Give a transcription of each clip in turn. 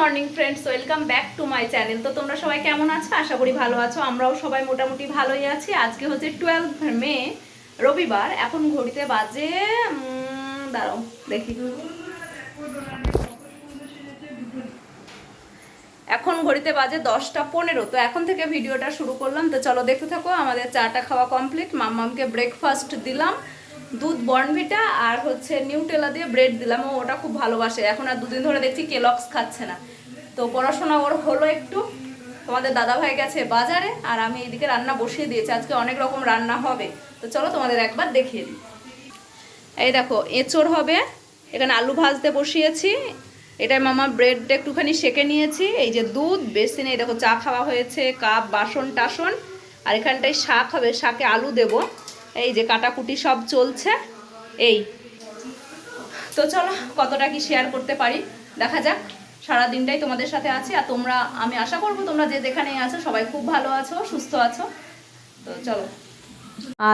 Morning friends, welcome back to my channel. তো তোমরা সবাই কেমন আছো? আশা করি ভালো আছো। আমরাও সবাই মোটামুটি ভালোই আছি। আজকে হচ্ছে 12 মে, রবিবার। এখন ঘড়িতে বাজে দাঁড়াও দেখি, এখন ঘড়িতে বাজে 10টা 15। তো এখন থেকে ভিডিওটা শুরু করলাম। তো চলো দেখতে থাকো। আমাদের চাটা খাওয়া কমপ্লিট। মাম্মামকে ব্রেকফাস্ট দিলাম, দুধ বর্নভিটা আর হচ্ছে নিউটেলা দিয়ে ব্রেড দিলাম। ও ওটা খুব ভালোবাসে। এখন আর দুদিন ধরে দেখছি কেলক্স খাচ্ছে না। তো পড়াশোনা ওর হলো একটু। তোমাদের দাদা ভাই গেছে বাজারে, আর আমি এইদিকে রান্না বসিয়ে দিয়েছি। আজকে অনেক রকম রান্না হবে। তো চলো তোমাদের একবার দেখিয়ে দিই। এই দেখো, এঁচোড় হবে। এখানে আলু ভাজতে বসিয়েছি। এটাই মামা ব্রেডটা একটুখানি সেকে নিয়েছি। এই যে দুধ বেসিনে, এই দেখো চা খাওয়া হয়েছে, কাপ বাসন টাসন। আর এখানটায় শাক হবে, শাকে আলু দেব। এই যে কাটাকুটি সব চলছে। এই তো চলো কতটা কি শেয়ার করতে পারি দেখা যাক। সারা দিনটাই তোমাদের সাথে আছি। আর তোমরা, আমি আশা করবো তোমরা যে যেখানেই আছো সবাই খুব ভালো আছো, সুস্থ আছো। তো চলো।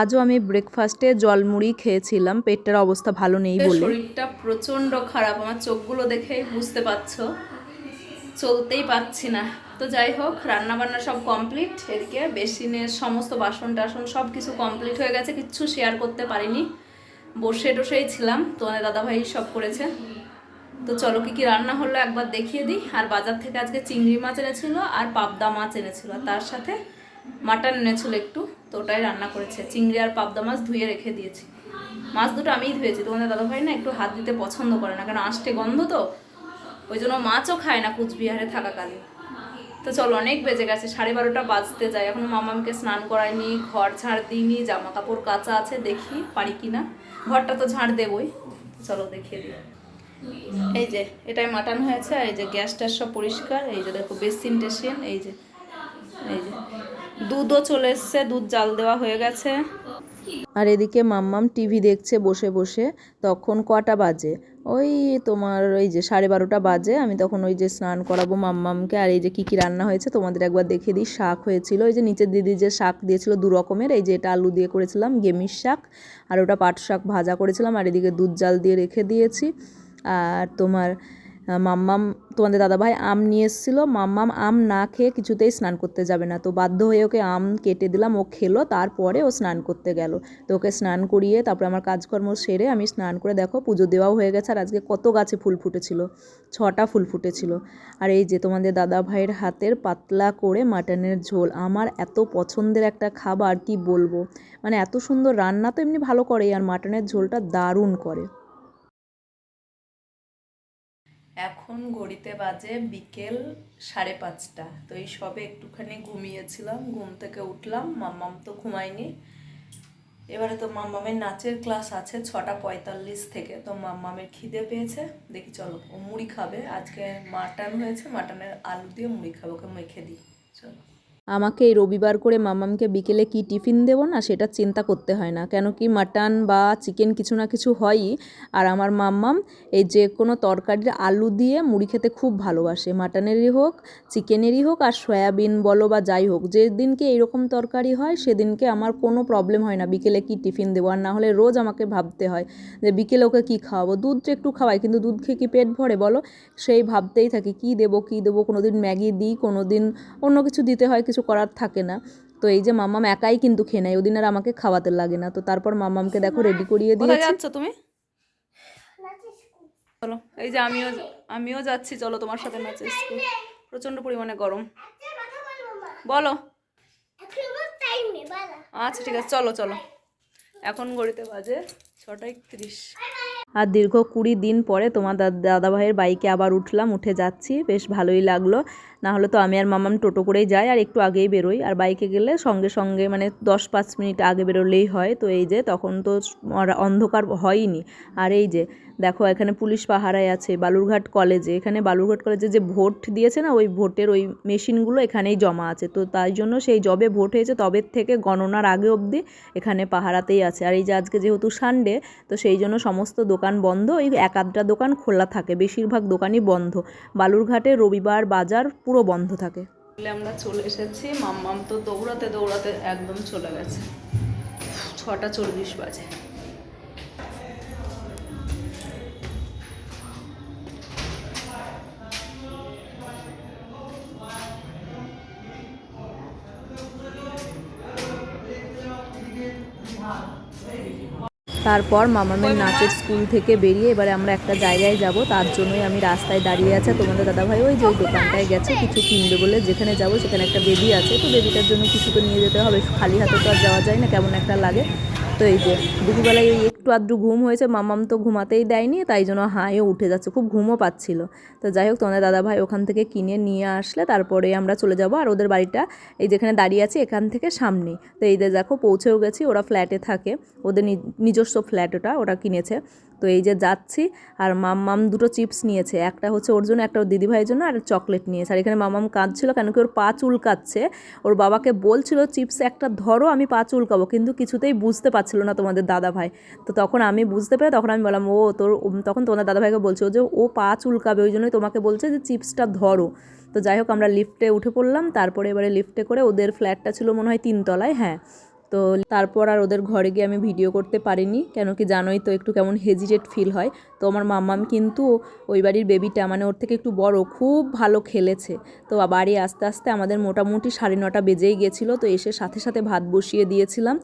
আজও আমি ব্রেকফাস্টে জলমুড়ি খেয়েছিলাম, পেটটার অবস্থা ভালো নেই বলে। শরীরটা প্রচণ্ড খারাপ, আমার চোখগুলো দেখেই বুঝতে পারছো, চলতেই পারছি না। তো যাই হোক, রান্নাবান্না সব কমপ্লিট। এদিকে বেসিনের সমস্ত বাসন টাসন সব কিছু কমপ্লিট হয়ে গেছে। কিচ্ছু শেয়ার করতে পারিনি, বসে টসেই ছিলাম। তোমাদের দাদাভাই সব করেছে। তো চলো কি কি রান্না হলো একবার দেখিয়ে দিই। আর বাজার থেকে আজকে চিংড়ি মাছ এনেছিল আর পাবদা মাছ এনেছিল, আর তার সাথে মাটন এনেছিল একটু। তো ওটাই রান্না করেছে। চিংড়ি আর পাবদা মাছ ধুয়ে রেখে দিয়েছি। মাছ দুটো আমিই ধুয়েছি। তোমাদের দাদাভাই না একটু হাত দিতে পছন্দ করে না, কারণ আষ্টে গন্ধ, তো ওই জন্য মাছও খায় না কুচবিহারে থাকাকালীন। তো চলো, অনেক বেজে গেছে, 12:30 বাজতে যায়। এখনো মামামকে স্নান করাইনি, ঘর ঝাড় দিইনি, জামা কাপড় কাচা আছে, দেখি পারি কিনা। ঘরটা তো ঝাড় দেবই। চলো দেখিয়ে দিই। এই যে এটাই মাটন হয়েছে। আর এই যে গ্যাস ট্যাস সব পরিষ্কার। এই যে দেখো বেসিন টেসিন। এই যে দুধও চলে এসছে, দুধ জাল দেওয়া হয়ে গেছে। আর এদিকে মাম্মাম টিভি দেখছে বসে বসে। তখন কটা বাজে? ওই তোমার ওই যে 12:30 বাজে। আমি তখন ওই যে স্নান করাবো মাম্মামকে। আর এই যে কী কী রান্না হয়েছে তোমাদের একবার দেখিয়ে দিই। শাক হয়েছিল, ওই যে নিচের দিদি যে শাক দিয়েছিল 2 রকমের। এই যে এটা আলু দিয়ে করেছিলাম গেমির শাক, আর ওটা পাট শাক ভাজা করেছিলাম। আর এদিকে দুধ জাল দিয়ে রেখে দিয়েছি। আর তোমার মাম্মাম, তোমাদের দাদাভাই আম নিয়ে এসেছিলো। মাম্মাম আম না খেয়ে কিছুতেই স্নান করতে যাবে না। তো বাধ্য হয়ে ওকে আম কেটে দিলাম, ও খেলো। তারপরে ও স্নান করতে গেল। তো ওকে স্নান করিয়ে তারপরে আমার কাজকর্ম সেরে আমি স্নান করে, দেখো পুজো দেওয়াও হয়ে গেছে। আর আজকে কত গাছে ফুল ফুটেছিল, 6টা ফুল ফুটেছিল। আর এই যে তোমাদের দাদাভাইয়ের হাতের পাতলা করে মাটনের ঝোল, আমার এত পছন্দের একটা খাবার, কি বলবো। মানে এত সুন্দর রান্না তো এমনি ভালো করে, আর মাটনের ঝোলটা দারুণ করে। এখন ঘড়িতে বাজে বিকেল 5:30। তো এই সবে একটুখানি ঘুমিয়েছিলাম, ঘুম থেকে উঠলাম। মাম্মাম তো ঘুমায়নি। এবারে তো মাম্মামের নাচের ক্লাস আছে 6:45 থেকে। তো মাম্মামের খিদে পেয়েছে, দেখি চলো ও মুড়ি খাবে। আজকে মাটন হয়েছে, মাটনের আলু দিয়ে মুড়ি খাবে, ওকে মেখে দিই। চলো। আমাকে এই রবিবার করে মামামকে বিকেলে কি টিফিন দেবো না সেটা চিন্তা করতে হয় না, কেন কি মাটন বা চিকেন কিছু না কিছু হয়ই। আর আমার মাম্মাম এই যে কোনো তরকারির আলু দিয়ে মুড়ি খেতে খুব ভালোবাসে, মাটনেরই হোক চিকেনেরই হোক। আর সয়াবিন বলো বা যাই হোক, যেদিনকে এইরকম তরকারি হয় সেদিনকে আমার কোনো প্রবলেম হয় না বিকেলে কি টিফিন দেবো। আর না হলে রোজ আমাকে ভাবতে হয় যে বিকেলে ওকে কী খাওয়াবো। দুধটা একটু খাওয়াই, কিন্তু দুধ খেয়ে কি পেট ভরে বলো? সেই ভাবতেই থাকি কী দেবো কী দেবো। কোনো দিন ম্যাগি দিই, কোনো দিন অন্য কিছু দিতে হয়, কিছু করার থাকে না। তো এই যে মাম্মাম একাই কিন্তু খেয়ে নেয়, ওদিন আর আমাকে খাওয়াতে লাগে না। তো তারপর মাম্মামকে দেখো রেডি করিয়ে কোথায় দিয়েছি। যাচ্ছ তুমি? চলো, এই যে আমিও যাচ্ছি। চলো তোমার সাথে নাচে স্কুল। প্রচন্ড পরিমাণে গরম। বলো। আচ্ছা ঠিক আছে, চলো চলো। এখন ঘড়িতে বাজে 6:31। আর দীর্ঘ 20 দিন পরে তোমার দাদাভাইয়ের বাইকে আবার উঠলাম, উঠে যাচ্ছি, বেশ ভালোই লাগলো। না হলে তো আমি আর মামাম টোটো করেই যাই, আর একটু আগেই বেরোই। আর বাইকে গেলে সঙ্গে সঙ্গে মানে 10-5 মিনিট আগে বেরোলেই হয়। তো এই যে তখন তো অন্ধকার হয়নি। আর এই যে দেখো এখানে পুলিশ পাহারায় আছে বালুরঘাট কলেজে। এখানে বালুরঘাট কলেজে যে ভোট দিয়েছে না, ওই ভোটের ওই মেশিনগুলো এখানেই জমা আছে। তো তাই জন্য সেই জবে ভোট হয়েছে তবে থেকে গণনার আগে অবধি এখানে পাহারাতেই আছে। আর এই যে আজকে যেহেতু সানডে, তো সেই জন্য সমস্ত দোকান বন্ধ, ওই 1-2টা দোকান খোলা থাকে, বেশিরভাগ দোকানই বন্ধ। বালুরঘাটে রবিবার বাজার পুরো বন্ধ থাকে। আমরা চলে এসেছি। মাম্মাম তো দৌড়াতে দৌড়াতে একদম চলে গেছে। 6:40 বাজে। তারপর মামামের নাচের স্কুল থেকে বেরিয়ে এবারে আমরা একটা জায়গায় যাব, তার জন্যই আমি রাস্তায় দাঁড়িয়ে আছে। তোমাদের দাদাভাই ওই যে ওই দোকানটায় গেছে কিছু কিনবে বলে, যেখানে যাব সেখানে একটা বেবি আছে, তো বেবিটার জন্য কিছু তো নিয়ে যেতে হবে, খালি হাতে তো আর যাওয়া যায় না, কেমন একটা লাগে। তো এই যে দুপুরবেলায় ওই একটু আধটু ঘুম হয়েছে, মামাম তো ঘুমাতেই দেয়নি, তাই জন্য হাইও উঠে যাচ্ছে, খুব ঘুমও পাচ্ছিল। তো যাই হোক তোমাদের দাদাভাই ওখান থেকে কিনে নিয়ে আসলে তারপরে আমরা চলে যাব। আর ওদের বাড়িটা এই যেখানে দাঁড়িয়ে আছি এখান থেকে সামনে। তো এই যে দেখো পৌঁছেও গেছি, ওরা ফ্ল্যাটে থাকে, ওদের নিজস্ব ফ্ল্যাট ওটা কিনেছে। তো এই যে যাচ্ছি, আর মাম্মাম দুটো চিপস নিয়েছে, একটা হচ্ছে ওর জন্য, একটা ওর দিদিভাইয়ের জন্য, আর চকলেট নিয়েছে। আর এখানে মাম্মাম কাঁদছিল, কেন কি ওর পা চুলকাচ্ছে, ওর বাবাকে বলছিল চিপস একটা ধরো আমি পা চুলকাবো, কিন্তু কিছুতেই বুঝতে পারছিল না তোমাদের দাদাভাই। তো তখন আমি বুঝতে পেরে তখন আমি বললাম তখন তোমাদের দাদাভাইকে বলছো যে ও পা চুলকাবে, ওই জন্যই তোমাকে বলছে যে চিপসটা ধরো। তো যাই হোক আমরা লিফটে উঠে পড়লাম, তারপরে এবারে লিফটে করে ওদের ফ্ল্যাটটা ছিল মনে হয় 3 তলায়, হ্যাঁ। তো তারপর আর ওদের ঘরে গিয়ে আমি ভিডিও করতে পারিনি, কেন কি জানোই তো একটু কেমন হেজিটেট ফিল হয়। তো আমার মাম্মাম কিন্তু ওই বাড়ির বেবিটা মানে ওর থেকে একটু বড়, খুব ভালো খেলেছে। তো বাড়ি আস্তে আস্তে আমাদের মোটামুটি 9:30 বেজেই গেছিলো। তো এসে সাথে সাথে ভাত বসিয়ে দিয়েছিলাম।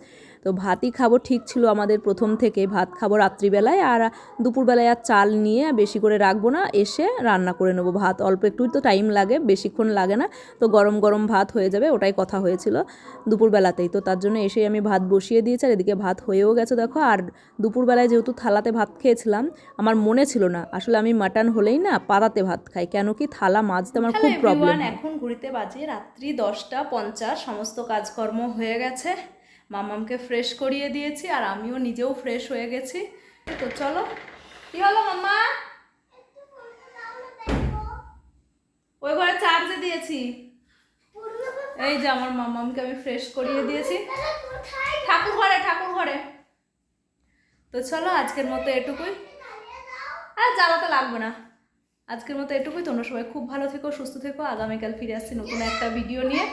তো ভাতই খাবো ঠিক ছিল আমাদের প্রথম থেকে, ভাত খাবো রাত্রিবেলায়, আর দুপুরবেলায় আর চাল নিয়ে বেশি করে রাখবো না, এসে রান্না করে নেবো ভাত। অল্প একটুই তো টাইম লাগে, বেশিক্ষণ লাগে না, তো গরম গরম ভাত হয়ে যাবে, ওটাই কথা হয়েছিল দুপুরবেলাতেই। তো তার জন্য এসেই আমি ভাত বসিয়ে দিয়েছি, আর এদিকে ভাত হয়েও গেছে দেখো। আর দুপুরবেলায় যেহেতু থালাতে ভাত খেয়েছিলাম, আমার মনে ছিল না, আসলে আমি মাটন হলেই না পাতাতে ভাত খাই, কেন কি থালা মাজতে আমার খুব প্রবলেম। এখন ঘুরিতে বাজে রাত্রি 10:50, সমস্ত কাজকর্ম হয়ে গেছে, মামামকে ফ্রেশ করিয়ে দিয়েছি, আর আমিও নিজেও ফ্রেশ হয়ে গেছি। তো চলো, কি হলো মাম্মা? ওই ঘরে চার্জে দিয়েছি। এই যে আমার মামামকে আমি ফ্রেশ করিয়ে দিয়েছি, ঠাকুর ঘরে। তো চলো আজকের মতো এটুকুই, আর জ্বালাতে লাগবে না, আজকের মতো এটুকুই। তোমরা সবাই খুব ভালো থেকো, সুস্থ থেকো, আগামীকাল ফিরে আসছি নতুন একটা ভিডিও নিয়ে।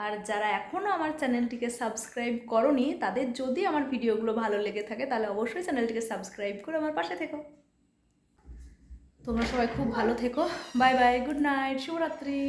আর যারা এখনও আমার চ্যানেলটিকে সাবস্ক্রাইব করোনি, তাদের যদি আমার ভিডিওগুলো ভালো লেগে থাকে তাহলে অবশ্যই চ্যানেলটিকে সাবস্ক্রাইব করে আমার পাশে থেকো। তোমরা সবাই খুব ভালো থেকো, বাই বাই, গুড নাইট, শুভরাত্রি।